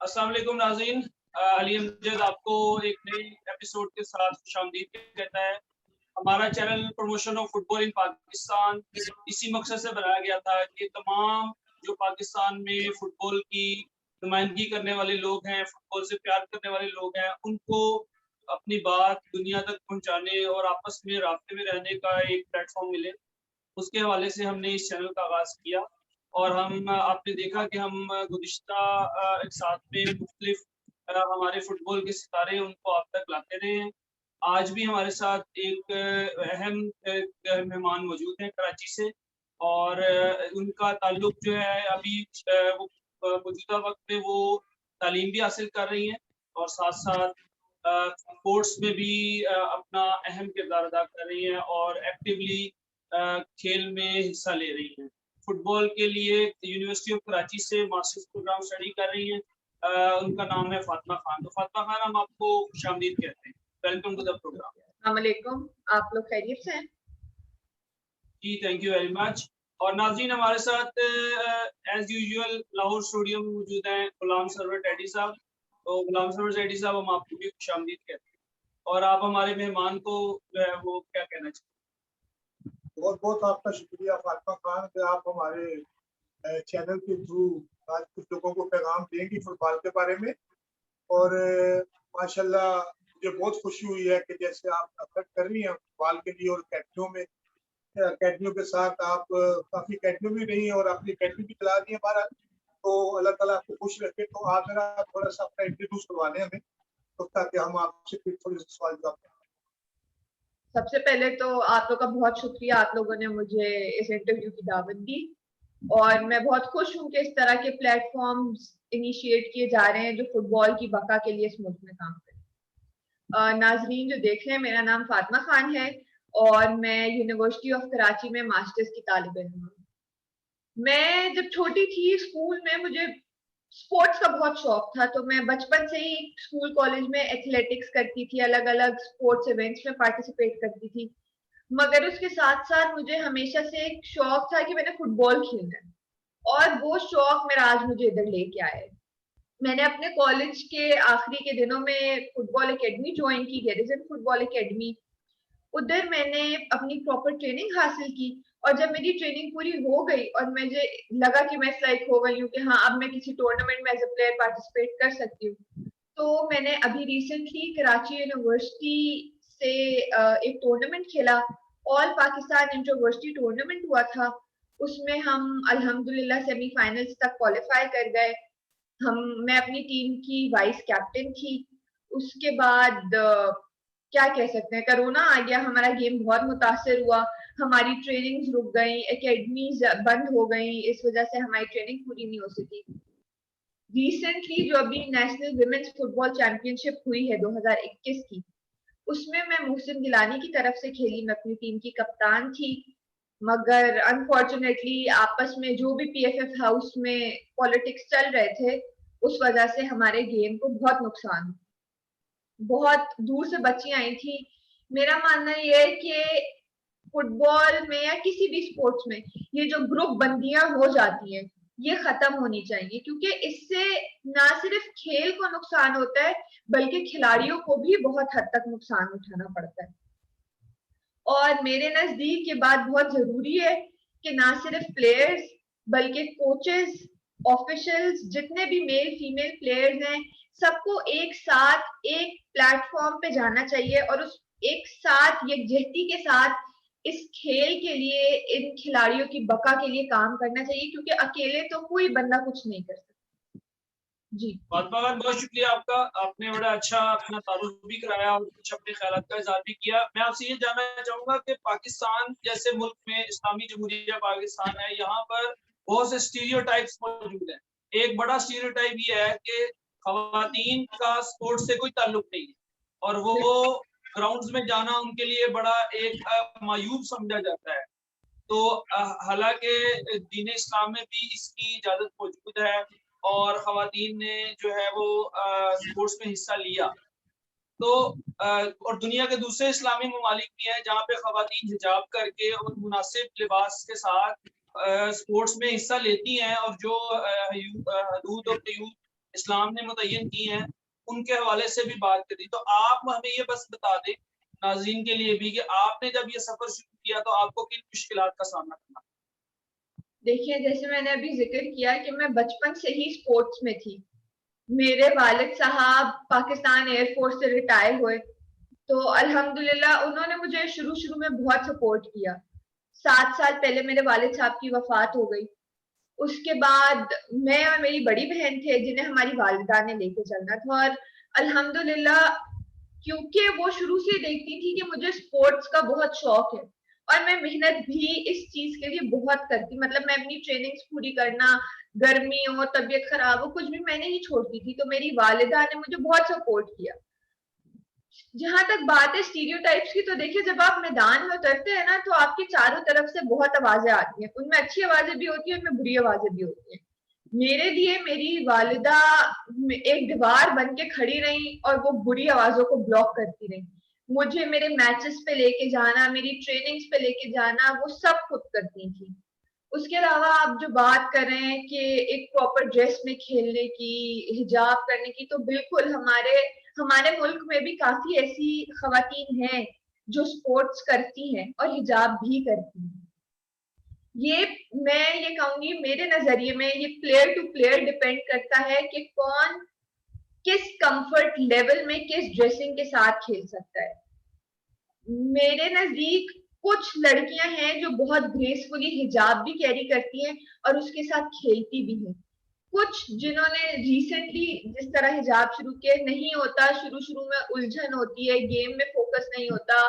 अस्सलाम वालेकुम नाज़रीन। अली अमजद आपको एक नए एपिसोड के साथ खुशामदीद कहता है। हमारा channel promotion of football in Pakistan इसी मकसद से बनाया गया था कि तमाम जो पाकिस्तान में फुटबॉल की नुमाइंदगी करने वाले लोग हैं, फुटबॉल से प्यार करने वाले लोग हैं, उनको अपनी बात दुनिया तक पहुंचाने और आपस में राब्ते में रहने का एक प्लेटफॉर्म मिले, उसके हवाले से हमने इस चैनल का आगाज़ किया। और हम आपने देखा कि हम गुज़िश्ता एक साथ में मुख्तलिफ हमारे फुटबॉल के सितारे उनको आप तक लाते रहे हैं। आज भी हमारे साथ एक अहम मेहमान मौजूद हैं कराची से, और उनका ताल्लुक जो है अभी वो मौजूदा वक़्त में वो तालीम भी हासिल कर रही हैं और साथ-साथ स्पोर्ट्स में भी अपना अहम किरदार अदा कर रही हैं और एक्टिवली खेल में हिस्सा ले रही हैं। फुटबॉल के लिए यूनिवर्सिटी ऑफ कराची से मास्टर्स प्रोग्राम स्टडी कर रही हैं। उनका नाम है फातिमा खान। तो फातिमा खान, हम आपको खुशामदीद कहते हैं। Welcome to the program. अस्सलाम वालेकुम, आप लोग खैरियत से हैं? जी, थैंक यू वेरी मच। और नाज़रीन, हमारे साथ एज़ यूजुअल लाहौर स्टूडियो में मौजूद हैं गुलाम सरवर टैडी साहब। तो गुलाम सरवर टैडी साहब, हम आपको भी खुशामदीद कहते हैं। और आप हमारे मेहमान को जो है वो क्या कहना चाहेंगे? बहुत बहुत आपका शुक्रिया फातिमा खान कि आप हमारे चैनल के थ्रू आज कुछ लोगों को पैगाम देंगी फुटबॉल के बारे में। और माशाल्लाह मुझे बहुत खुशी हुई है कि जैसे आप एफर्ट कर रही हैं फुटबॉल के लिए, और अकेडमियों के साथ आप काफ़ी अकेडमी भी रही हैं और अपनी अकेडमी भी चला रही हैं बाहर। तो अल्लाह ताला आपको खुश रखे। तो आप जरा थोड़ा सा अपना इंट्रोड्यूस करवा दें हमें, तो ताकि हम आपसे फिर थोड़े से सवाल जवाब करें। सबसे पहले तो आप लोग का बहुत शुक्रिया, आप लोगों ने मुझे इस इंटरव्यू की दावत दी और मैं बहुत खुश हूँ कि इस तरह के प्लेटफॉर्म्स इनिशिएट किए जा रहे हैं जो फुटबॉल की बका के लिए इस मुल्क में काम करें। नाजरीन जो देख रहे हैं, मेरा नाम फातिमा खान है और मैं यूनिवर्सिटी ऑफ कराची में मास्टर्स की तालिब इल्म हूँ। मैं जब छोटी थी स्कूल में मुझे स्पोर्ट्स का बहुत शौक था, तो मैं बचपन से ही स्कूल कॉलेज में एथलेटिक्स करती थी, अलग अलग स्पोर्ट्स इवेंट्स में पार्टिसिपेट करती थी। मगर उसके साथ साथ मुझे हमेशा से एक शौक था कि मैंने फुटबॉल खेलना है, और वो शौक मेरा आज मुझे इधर लेके आया है। मैंने अपने कॉलेज के आखिरी के दिनों में फुटबॉल एकेडमी ज्वाइन की, गैरिसन फुटबॉल एकेडमी। उधर मैंने अपनी प्रॉपर ट्रेनिंग हासिल की, और जब मेरी ट्रेनिंग पूरी हो गई और मुझे लगा कि मैं इस लायक हो गई हूँ कि हाँ, अब मैं किसी टूर्नामेंट में एज अ प्लेयर पार्टिसिपेट कर सकती हूँ, तो मैंने अभी रिसेंटली कराची यूनिवर्सिटी से एक टूर्नामेंट खेला। ऑल पाकिस्तान इंटर-यूनिवर्सिटी टूर्नामेंट हुआ था। उसमें हम अल्हम्दुलिल्लाह सेमीफाइनल्स तक क्वालिफाई कर गए। मैं अपनी टीम की वाइस कैप्टन थी। उसके बाद क्या कह सकते हैं, कोरोना आ गया, हमारा गेम बहुत मुतासिर हुआ, हमारी ट्रेनिंग्स रुक गई, एकेडमीज बंद हो गई, इस वजह से हमारी ट्रेनिंग पूरी नहीं हो सकी। रिसेंटली जो अभी नेशनल विमेंस फुटबॉल चैंपियनशिप हुई है 2021 की, उसमें मैं मोहसिन गिलानी की तरफ से खेली, मैं अपनी टीम की कप्तान थी। मगर अनफॉर्चुनेटली आपस में जो भी पीएफएफ हाउस में पॉलिटिक्स चल रहे थे, उस वजह से हमारे गेम को बहुत नुकसान हुआ। बहुत दूर से बच्चियां आई थी। मेरा मानना ये है कि फुटबॉल में या किसी भी स्पोर्ट्स में ये जो ग्रुप बंदियां हो जाती हैं, ये खत्म होनी चाहिए, क्योंकि इससे ना सिर्फ खेल को नुकसान होता है बल्कि खिलाड़ियों को भी बहुत हद तक नुकसान उठाना पड़ता है। और मेरे नजदीक ये बात बहुत जरूरी है कि ना सिर्फ प्लेयर्स बल्कि कोचेस, ऑफिशियल्स, जितने भी मेल फीमेल प्लेयर्स हैं, सबको एक साथ एक प्लेटफॉर्म पे जाना चाहिए और उस एक साथ यकजहती के साथ इस खेल के लिए, इन खिलाड़ियों की बका के लिए काम करना चाहिए, क्योंकि अकेले तो कोई बंदा कुछ नहीं कर सकता। जी फातिमा खान, बहुत शुक्रिया आपका। आपने बड़ा अच्छा अपना तारुफ भी कराया और कुछ अपने ख्यालात का इज़हार भी किया। मैं आपसे ये जानना चाहूंगा कि पाकिस्तान जैसे मुल्क में, इस्लामी जमहूरिया पाकिस्तान है, यहाँ पर बहुत से स्टीरियोटाइप्स मौजूद हैं। एक बड़ा स्टीरियोटाइप ये है कि खवातीन का स्पोर्ट्स से कोई ताल्लुक नहीं है और वो ग्राउंड्स में जाना उनके लिए बड़ा एक मायूब समझा जाता है। तो हालांकि दीन इस्लाम में भी इसकी इजाजत मौजूद है और खवातीन ने जो है वो स्पोर्ट्स में हिस्सा लिया। तो और दुनिया के दूसरे इस्लामी ममालिक भी हैं जहाँ पे खवातीन हिजाब करके और मुनासिब लिबास के साथ स्पोर्ट्स में हिस्सा लेती हैं और जो हदूद और क़यूद इस्लाम ने मुतय्यन की हैं, उनके हवाले से भी बात करी। तो आप हमें ये बस बता दें नाज़रीन के लिए भी कि आपने जब ये सफर शुरू किया तो आपको किन मुश्किलात का सामना करना? देखिए, जैसे मैंने अभी जिक्र किया कि मैं बचपन से ही स्पोर्ट्स में थी। मेरे वालिद साहब पाकिस्तान एयरफोर्स से रिटायर हुए, तो अल्हम्दुलिल्लाह उन्होंने मुझे शुरू-शुरू में बहुत सपोर्ट किया। 7 साल पहले मेरे वालिद साहब की वफ़ात हो गई। उसके बाद मैं और मेरी बड़ी बहन थे जिन्हें हमारी वालिदा ने लेके चलना था, और अल्हम्दुलिल्लाह क्योंकि वो शुरू से देखती थी कि मुझे स्पोर्ट्स का बहुत शौक है और मैं मेहनत भी इस चीज के लिए बहुत करती, मतलब मैं अपनी ट्रेनिंग्स पूरी करना, गर्मी हो तबीयत खराब हो कुछ भी मैं नहीं छोड़ती थी, तो मेरी वालिदा ने मुझे बहुत सपोर्ट किया। जहां तक बात है स्टीरियोटाइप्स की, तो देखिए जब आप मैदान में उतरते हैं ना तो आपकी चारों तरफ से बहुत आवाजें आती हैं, उनमें अच्छी आवाजें भी होती है, उनमें बुरी आवाजें भी होती हैं। मेरे लिए मेरी वालिदा एक दीवार बन के खड़ी रही और वो बुरी आवाजों को ब्लॉक करती रही। मुझे मेरे मैचेस पे लेके जाना, मेरी ट्रेनिंग्स पे लेके जाना, वो सब खुद करती थी। उसके अलावा आप जो बात कर रहे हैं कि एक प्रॉपर ड्रेस में खेलने की, हिजाब करने की, तो बिल्कुल हमारे हमारे मुल्क में भी काफी ऐसी खवातीन हैं जो स्पोर्ट्स करती हैं और हिजाब भी करती हैं। ये मैं ये कहूंगी मेरे नजरिए में ये प्लेयर टू प्लेयर डिपेंड करता है कि कौन किस कंफर्ट लेवल में किस ड्रेसिंग के साथ खेल सकता है। मेरे नजदीक कुछ लड़कियां हैं जो बहुत ग्रेसफुली हिजाब भी कैरी करती हैं और उसके साथ खेलती भी हैं। कुछ जिन्होंने रिसेंटली जिस तरह हिजाब शुरू किया, नहीं होता, शुरू शुरू में उलझन होती है, गेम में फोकस नहीं होता,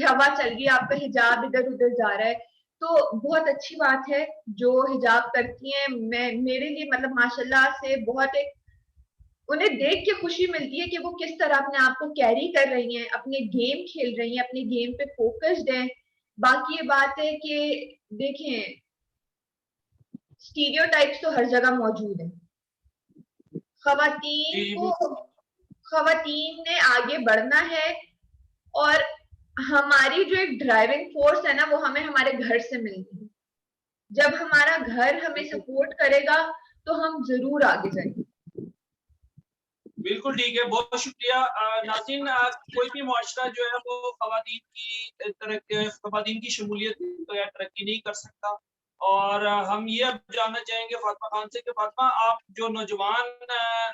हवा चल रही है, आपका हिजाब इधर उधर जा रहा है, तो बहुत अच्छी बात है जो हिजाब करती हैं। मैं मेरे लिए मतलब माशाल्लाह से बहुत एक उन्हें देख के खुशी मिलती है कि वो किस तरह अपने आप को कैरी कर रही हैं, अपने गेम खेल रही हैं, अपने गेम पे फोकस्ड हैं। बाकी ये बात है कि देखें, स्टीरियोटाइप्स तो हर जगह मौजूद है। खवातीन जी को खवातीन ने आगे बढ़ना है, और हमारी जो एक ड्राइविंग फोर्स है ना वो हमें हमारे घर से मिलती है। जब हमारा घर हमें सपोर्ट करेगा तो हम जरूर आगे जाएंगे। बिल्कुल ठीक है, बहुत शुक्रिया। नाज़रीन, कोई भी मुआशरा जो है वो खवातीन की शमूलियत बगैर तरक्की नहीं कर सकता। और हम ये अब जानना चाहेंगे फातिमा खान से कि फातिमा, आप जो नौजवान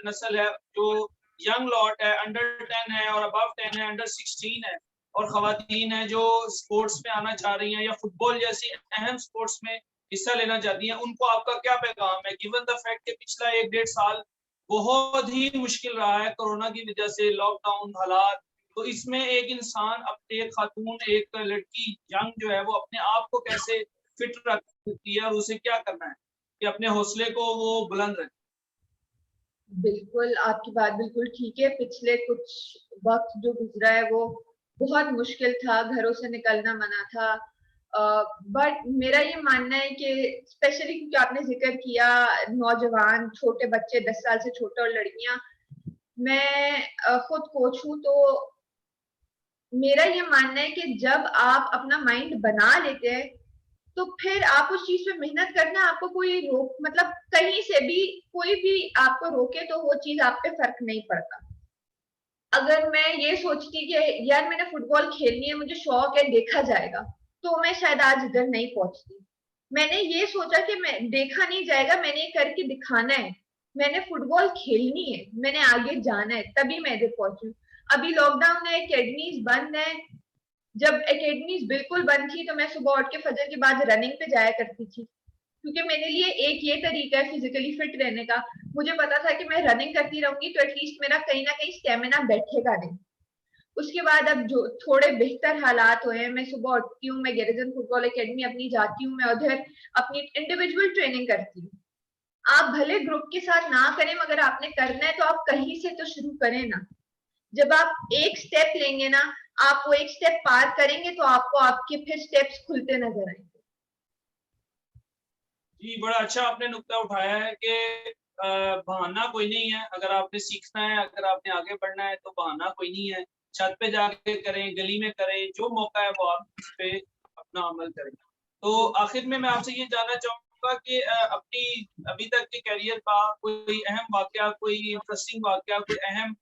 नस्ल है, जो यंग लॉट है, अंडर 10 है और अबव 10 है, अंडर 16 है, और खवातीन है जो स्पोर्ट्स में आना चाह रही हैं या फुटबॉल जैसी अहम स्पोर्ट्स में हिस्सा लेना चाहती हैं, उनको आपका क्या पैगाम है, गिवन द फैक्ट कि पिछला 1-1.5 साल बहुत ही मुश्किल रहा है कोरोना की वजह से, लॉकडाउन हालात। तो इसमें एक इंसान, अपने एक खातून, एक लड़की यंग जो है वो अपने आप को कैसे फिट रख सकती है और उसे क्या करना है कि अपने हौसले को वो बुलंद रखे? बिल्कुल, आपकी बात बिल्कुल ठीक है। पिछले कुछ वक्त जो गुजरा है वो बहुत मुश्किल था, घरों से निकलना मना था, बट मेरा ये मानना है कि स्पेशली क्योंकि आपने जिक्र किया नौजवान, छोटे बच्चे, 10 साल से छोटे और लड़कियां, मैं खुद कोच हूँ, तो मेरा ये मानना है कि जब आप अपना माइंड बना लेते हैं तो फिर आप उस चीज पे मेहनत करना, आपको कोई रोक, मतलब कहीं से भी कोई भी आपको रोके तो वो चीज आप पे फर्क नहीं पड़ता। अगर मैं ये सोचती कि यार मैंने फुटबॉल खेलनी है, मुझे शौक है, देखा जाएगा, तो मैं शायद आज इधर नहीं पहुंचती। मैंने ये सोचा कि मैं देखा नहीं जाएगा, मैंने ये करके दिखाना है, मैंने फुटबॉल खेलनी है, मैंने आगे जाना है, तभी मैं इधर पहुंची। अभी लॉकडाउन है, एकेडमीज बंद है। जब एकेडमीज बिल्कुल बंद थी तो मैं सुबह उठ के फजर के बाद रनिंग पे जाया करती थी, क्योंकि मेरे लिए एक ये तरीका है फिजिकली फिट रहने का। मुझे पता था कि मैं रनिंग करती रहूंगी तो एटलीस्ट मेरा कहीं ना कहीं स्टेमिना बैठेगा नहीं। उसके बाद अब जो थोड़े बेहतर हालात हुए हैं, मैं सुबह उठती हूँ, मैं गैरिजन फुटबॉल एकेडमी अपनी जाती हूँ, मैं उधर अपनी इंडिविजुअल ट्रेनिंग करती हूँ। आप भले ग्रुप के साथ ना करें, मगर आपने करना है तो आप कहीं से तो शुरू करें ना। जब आप एक स्टेप लेंगे ना, आप वो एक स्टेप पार करेंगे तो आपको आपके फिर स्टेप्स खुलते नजर आएंगे। जी, बड़ा अच्छा आपने नुक्ता उठाया है कि बहाना कोई नहीं है। अगर आपने सीखना है, अगर आपने आगे बढ़ना है तो बहाना कोई नहीं है। छत पे जाके करें, गली में करें, जो मौका है वो आप उस पे अपना अमल करें। तो आखिर में मैं आपसे ये जानना चाहूंगा चाहूंगा कि अपनी अभी तक के करियर का कोई अहम वाकया, कोई इंटरेस्टिंग वाकया, कोई अहम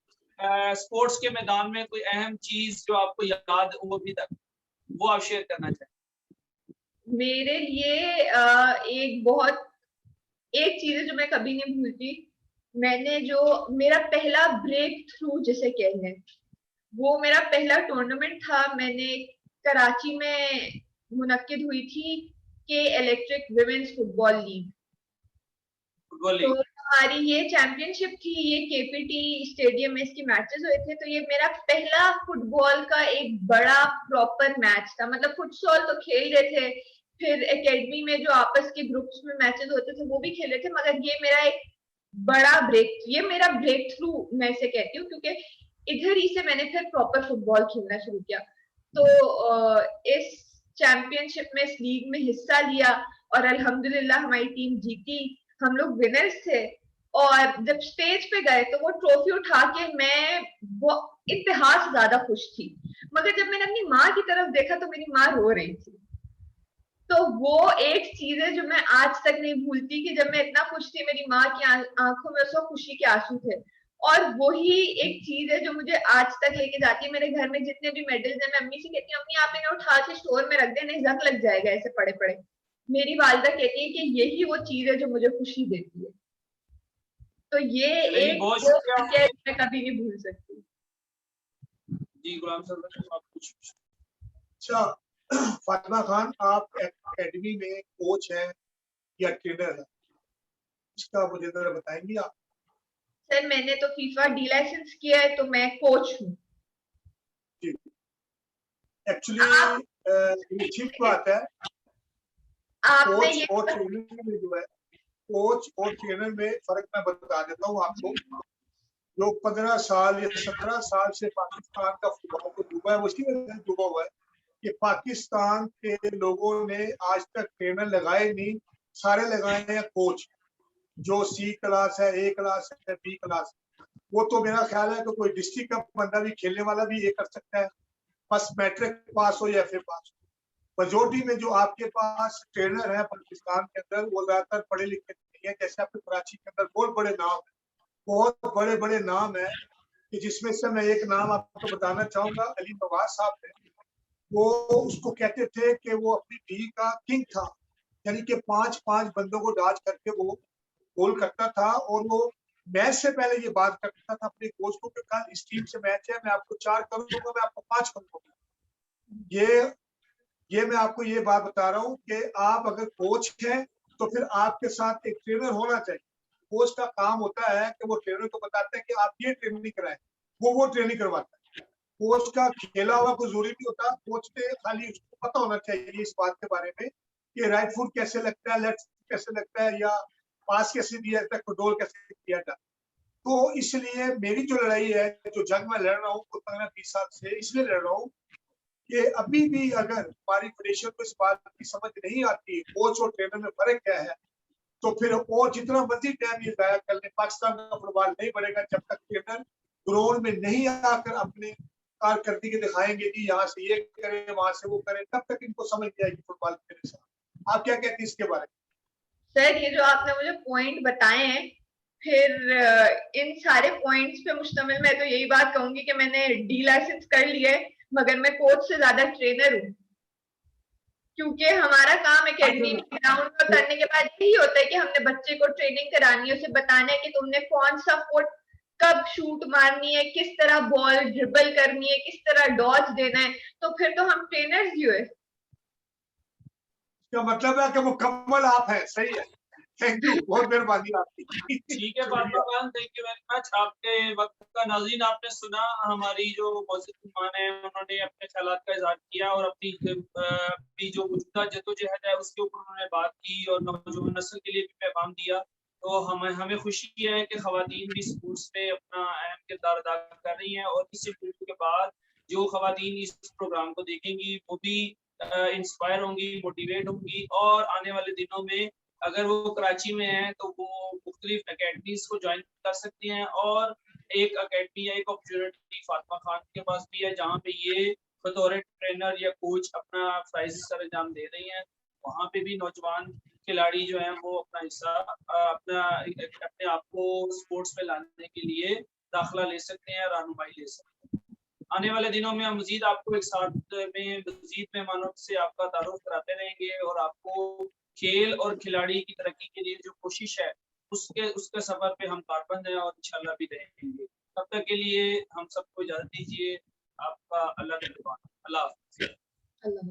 स्पोर्ट्स के मैदान में कोई अहम चीज जो आपको याद हो अभी तक, वो आप शेयर करना चाहें। मेरे लिए एक चीज है जो मैं कभी नहीं भूलती। मैंने जो मेरा पहला ब्रेक थ्रू जिसे कहते हैं, वो मेरा पहला टूर्नामेंट था। मैंने कराची में मुनक्किद हुई थी के electric women's football league. Football तो लीग। हमारी ये चैंपियनशिप थी, ये केपीटी स्टेडियम में इसकी मैचेस हुए थे। तो ये मेरा पहला फुटबॉल का एक बड़ा प्रॉपर मैच था। मतलब फुटसॉल तो खेल रहे थे, फिर एकेडमी में जो आपस के ग्रुप्स में मैचेस होते थे वो भी खेले थे, मगर ये मेरा एक बड़ा ये मेरा ब्रेक थ्रू मैं इसे कहती हूँ, क्योंकि इधर ही से मैंने फिर प्रॉपर फुटबॉल खेलना शुरू किया। तो इस चैंपियनशिप में, इस लीग में हिस्सा लिया और अल्हम्दुलिल्लाह हमारी टीम जीती, हम लोग विनर्स थे। और जब स्टेज पे गए तो वो ट्रॉफी उठा के मैं वो इंतहा से ज्यादा खुश थी, मगर जब मैंने अपनी माँ की तरफ देखा तो मेरी माँ रो रही थी। तो वो एक चीज है जो मैं आज तक नहीं भूलती कि जब मैं इतना खुश थी, मेरी माँ की आंखों में उस वक्त खुशी के आंसू थे। और वही एक चीज है जो मुझे आज तक लेके जाती है। मेरे घर में जितने भी मेडल्स हैं, मैं अम्मी से कहती हूँ, अम्मी आप इन्हें उठा के स्टोर में रख दे, नहीं जंग लग जाएगा ऐसे पड़े पड़े। मेरी वालिदा कहती है कि यही वो चीज है जो मुझे खुशी देती है। तो ये चलिए, एक बहुत वो शुक्रिया। वाकया मैं कभी नहीं भूल सकती। जी गुलाम सर, आप कुछ। अच्छा, फातिमा खान, आप एकेडमी में कोच हैं या ट्रेनर हैं, इसका मुझे जरा बताएंगी आप? सर मैंने तो फीफा डी लाइसेंस किया है, तो मैं कोच हूँ। जी, एक्चुअली ये ठीक बात है। आपने कोच ये और ट्रेनर में जो है, कोच और ट्रेनर में फर्क मैं बता देता हूँ आपको। जो 15 साल या 17 साल से पाकिस्तान का फुटबॉल को डूबा है, वो इसी वजह से डूबा हुआ है कि पाकिस्तान के लोगों ने आज तक ट्रेनर लगाए नहीं, सारे लगाए हैं कोच। जो सी क्लास है, ए क्लास है, बी क्लास है, वो तो मेरा ख्याल है कि कोई डिस्ट्रिक्ट का बंदा भी, खेलने वाला भी ये कर सकता है, बस मैट्रिक पास हो या फिर पास हो। मेजोरिटी में जो आपके पास ट्रेनर है पाकिस्तान के अंदर, वो ज्यादातर पढ़े लिखे नहीं है। जैसे आपके कराची के अंदर बहुत बड़े नाम है, बहुत बड़े बड़े नाम है, कि जिसमें से मैं एक नाम आपको बताना चाहूंगा, अली नवाज साहब है। वो उसको कहते थे कि वो अपनी टीम का किंग था, यानी कि 5-5 बंदों को डाच करके वो गोल करता था। और वो मैच से पहले ये बात करता था अपने कोच को कि कल इस टीम से मैच है, मैं आपको 4 करूंगा, मैं आपको 5 करूंगा। ये मैं आपको ये बात बता रहा हूँ कि आप अगर कोच हैं तो फिर आपके साथ एक ट्रेनर होना चाहिए। कोच का काम होता है कि वो ट्रेनर को बताता है कि आप ये ट्रेनिंग कराएं, वो ट्रेनिंग करवाता है। कोच का खेला हुआ कोई जरूरी नहीं होता, कोच ने खाली उसको पता होना चाहिए इस बात के बारे में कि राइट फुट कैसे लगता है, लेफ्ट फुट कैसे लगता है, या पास कैसे दिया जाता है, कंट्रोल कैसे किया जाता है। तो इसलिए मेरी जो लड़ाई है, जो जंग में लड़ रहा हूँ 15-20 साल से, इसलिए लड़ रहा हूँ कि अभी भी अगर हमारी फेडरेशन को इस बात की समझ नहीं आती कोच और ट्रेनर में फर्क क्या है, तो फिर और जितना मर्जी टाइम ये जाया कर ले, पाकिस्तान का फुटबॉल नहीं बढ़ेगा जब तक ट्रेनर ग्राउंड में नहीं आकर अपने कारकर्दगी दिखाएंगे कि यहाँ से ये करें, वहां से वो करें, तब तक इनको समझ नहीं आएगी फुटबॉल खेलने से। आप क्या कहती हैं इसके बारे में? सर ये जो आपने मुझे पॉइंट बताए हैं, फिर इन सारे पॉइंट्स पे मुश्तमिल मैं तो यही बात कहूंगी कि मैंने डी लाइसेंस कर लिया है, मगर मैं कोच से ज्यादा ट्रेनर हूँ। क्योंकि हमारा काम एकेडमी में ग्राउंड पर करने के बाद यही होता है कि हमने बच्चे को ट्रेनिंग करानी है, उसे बताना है कि तुमने कौन सा फुट कब शूट मारनी है, किस तरह बॉल ड्रिबल करनी है, किस तरह डॉज देना है। तो फिर तो हम ट्रेनर्स ही हुए। इसका मतलब है कि मुकम्मल आप हैं। सही है, थैंक यू, बहुत मेहरबानी आपकी। ठीक है Fatima Khan, thank you very much. आपके वक्त का नाज़रीन, आपने सुना हमारी जो मौजूद मेहमान है, उन्होंने अपने ख्यालात का इजहार किया और अपनी जो मौजूदा जद्दोजहद है उसके ऊपर उन्होंने बात की और नौजवान नस्ल के लिए भी पैगाम दिया। तो हमें खुशी है कि खवातीन भी स्पोर्ट्स में अपना अहम किरदार अदा कर रही हैं और इस इंटरव्यू के बाद जो खवातीन इस प्रोग्राम को देखेंगी वो भी इंस्पायर होंगी, मोटिवेट होंगी और आने वाले दिनों में अगर वो कराची में है तो वो मुख्तलिफ अकेडमीज को ज्वाइन कर सकती हैं। और एक अकेडमी या एक अपॉर्चुनिटी फातिमा खान के पास भी है जहाँ पे ये बतौर ट्रेनर या कोच अपना फ्राइज सर अंजाम दे रही हैं। वहाँ पे भी नौजवान खिलाड़ी जो हैं वो अपना हिस्सा अपने आप को स्पोर्ट्स में लाने के लिए दाखिला ले सकते हैं, रहनुमाई ले सकते हैं। आने वाले दिनों में हम मजीद आपको एक साथ में मजीद मेहमानों से आपका तारुफ कराते रहेंगे और आपको खेल और खिलाड़ी की तरक्की के लिए जो कोशिश है उसके सफर पे हम कारबंद हैं और इंशाल्लाह भी रहेंगे। तब तक के लिए हम सबको इजाजत दीजिए। आपका अल्लाह ने अल्लाह हाफ़िज़। अल्लाह